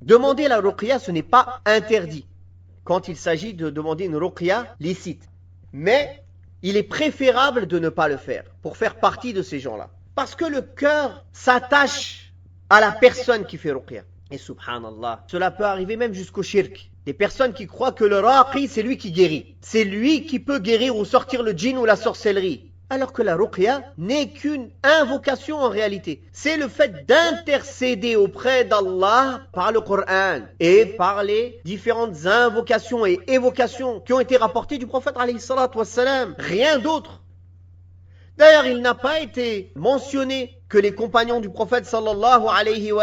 Demander la ruqya, ce n'est pas interdit quand il s'agit de demander une ruqya licite. Mais il est préférable de ne pas le faire pour faire partie de ces gens-là. Parce que le cœur s'attache à la personne qui fait ruqya. Et subhanallah, cela peut arriver même jusqu'au shirk. Des personnes qui croient que le raqi, c'est lui qui guérit. C'est lui qui peut guérir ou sortir le djinn ou la sorcellerie. Alors que la ruqya n'est qu'une invocation en réalité. C'est le fait d'intercéder auprès d'Allah par le Coran et par les différentes invocations et évocations qui ont été rapportées du prophète alayhi salatu wassalam. Rien d'autre. D'ailleurs, il n'a pas été mentionné que les compagnons du prophète sallallahu alayhi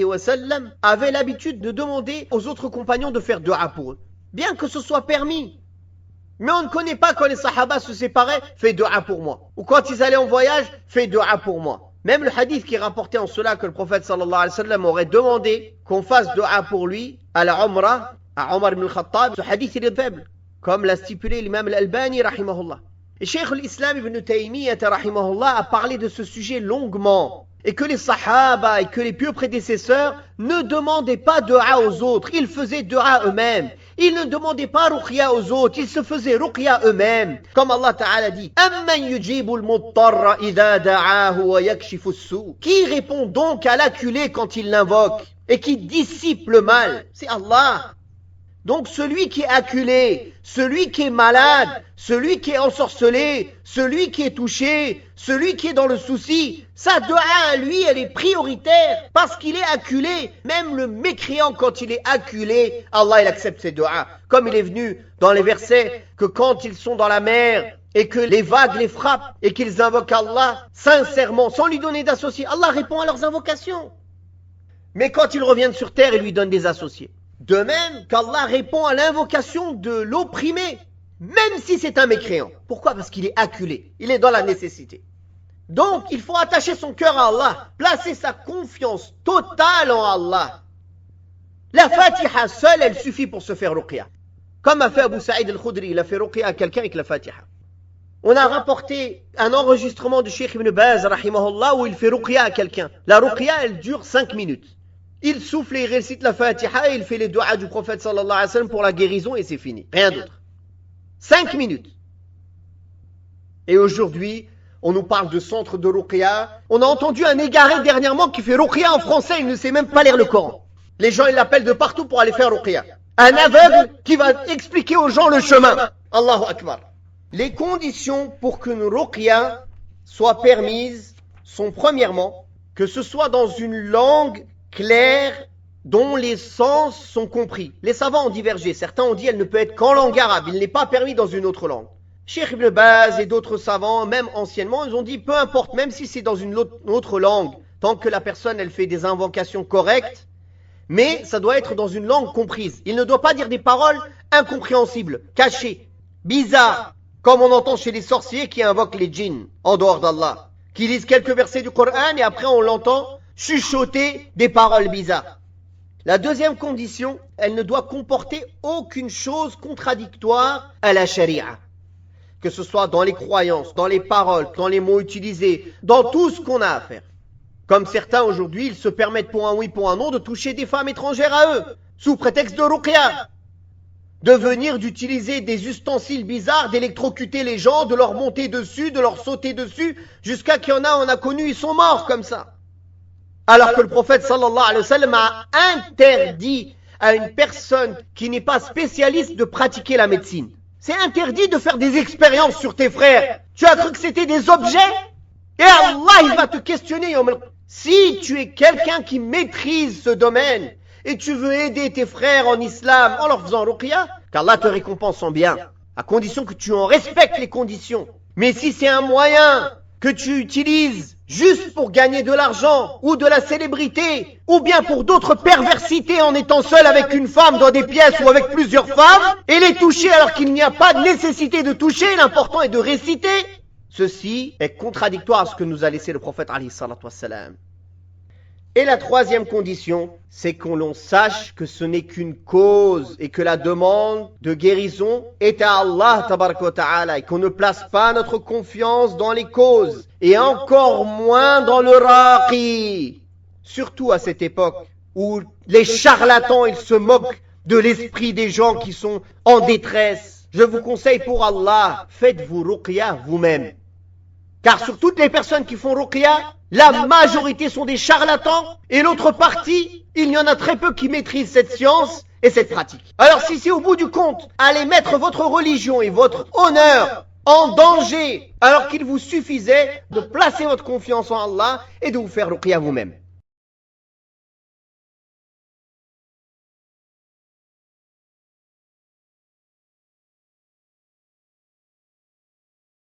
wa sallam avaient l'habitude de demander aux autres compagnons de faire dua pour eux. Bien que ce soit permis. Mais on ne connaît pas quand les sahaba se séparaient, fais dua pour moi. Ou quand ils allaient en voyage, fais dua pour moi. Même le hadith qui rapportait en cela que le prophète sallallahu alayhi wa sallam aurait demandé qu'on fasse dua pour lui à la Umrah, à Omar ibn al-Khattab, ce hadith il est faible. Comme l'a stipulé l'imam al-Albani rahimahullah. Et Cheikh l'Islam ibn Taymiyyah rahimahullah a parlé de ce sujet longuement. Et que les sahaba et que les pieux prédécesseurs ne demandaient pas dua aux autres, ils faisaient dua eux-mêmes. Ils ne demandaient pas ruqya aux autres, ils se faisaient ruqya eux-mêmes. Comme Allah Ta'ala dit, Amman yujibul muttarra idha da'ahu wa yakshifu as-su'. Qui répond donc à l'acculé quand il l'invoque et qui dissipe le mal? C'est Allah. Donc celui qui est acculé, celui qui est malade, celui qui est ensorcelé, celui qui est touché, celui qui est dans le souci, sa dua à lui, elle est prioritaire parce qu'il est acculé. Même le mécréant, quand il est acculé, Allah il accepte ses duas. Comme il est venu dans les versets que quand ils sont dans la mer et que les vagues les frappent et qu'ils invoquent Allah sincèrement, sans lui donner d'associés, Allah répond à leurs invocations. Mais quand ils reviennent sur terre, il lui donne des associés. De même qu'Allah répond à l'invocation de l'opprimé, même si c'est un mécréant. Pourquoi? Parce qu'il est acculé, il est dans la nécessité. Donc, il faut attacher son cœur à Allah, placer sa confiance totale en Allah. La Fatiha seule, elle suffit pour se faire ruqya. Comme a fait Abu Sa'id al-Khudri, il a fait ruqya à quelqu'un avec la Fatiha. On a rapporté un enregistrement du Cheikh Ibn Baz, rahimahullah, où il fait ruqya à quelqu'un. La ruqya, elle dure 5 minutes. Il souffle et il récite la Fatiha et il fait les duas du prophète sallallahu alayhi wa sallam pour la guérison et c'est fini. Rien d'autre. 5 minutes. Et aujourd'hui, on nous parle de centre de ruqya. On a entendu un égaré dernièrement qui fait ruqya en français, il ne sait même pas lire le Coran. Les gens, ils l'appellent de partout pour aller faire ruqya. Un aveugle qui va expliquer aux gens le chemin. Allahu Akbar. Les conditions pour qu'une ruqya soit permise sont premièrement que ce soit dans une langue claire dont les sens sont compris. Les savants ont divergé. Certains ont dit qu'elle ne peut être qu'en langue arabe. Il n'est pas permis dans une autre langue. Cheikh Ibn Baz et d'autres savants, même anciennement, ils ont dit peu importe, même si c'est dans une autre langue, tant que la personne elle fait des invocations correctes, mais ça doit être dans une langue comprise. Il ne doit pas dire des paroles incompréhensibles, cachées, bizarres, comme on entend chez les sorciers qui invoquent les djinns en dehors d'Allah, qui lisent quelques versets du Coran et après on l'entend chuchoter des paroles bizarres. La deuxième condition, elle ne doit comporter aucune chose contradictoire à la charia. Que ce soit dans les croyances, dans les paroles, dans les mots utilisés, dans tout ce qu'on a à faire. Comme certains aujourd'hui, ils se permettent pour un oui, pour un non, de toucher des femmes étrangères à eux, sous prétexte de ruqya. De venir d'utiliser des ustensiles bizarres, d'électrocuter les gens, de leur monter dessus, de leur sauter dessus, jusqu'à qu'il y en a, on a connu, ils sont morts comme ça. Alors que le prophète sallallahu alayhi wa sallam a interdit à une personne qui n'est pas spécialiste de pratiquer la médecine. C'est interdit de faire des expériences sur tes frères. Tu as cru que c'était des objets? Et Allah, il va te questionner. Si tu es quelqu'un qui maîtrise ce domaine et tu veux aider tes frères en islam en leur faisant ruqya, qu'Allah te récompense en bien, à condition que tu en respectes les conditions. Mais si c'est un moyen que tu utilises juste pour gagner de l'argent ou de la célébrité ou bien pour d'autres perversités en étant seul avec une femme dans des pièces ou avec plusieurs femmes et les toucher alors qu'il n'y a pas de nécessité de toucher, l'important est de réciter, ceci est contradictoire à ce que nous a laissé le prophète alayhi salatu wassalam. Et la troisième condition, c'est qu'on l'on sache que ce n'est qu'une cause et que la demande de guérison est à Allah tabaraka wa ta'ala et qu'on ne place pas notre confiance dans les causes et encore moins dans le raqi. Surtout à cette époque où les charlatans, ils se moquent de l'esprit des gens qui sont en détresse. Je vous conseille pour Allah, faites-vous ruqya vous-même. Car sur toutes les personnes qui font ruqya, la majorité sont des charlatans et l'autre partie, il y en a très peu qui maîtrisent cette science et cette pratique. Alors si c'est au bout du compte, allez mettre votre religion et votre honneur en danger, alors qu'il vous suffisait de placer votre confiance en Allah et de vous faire ruqya vous-même.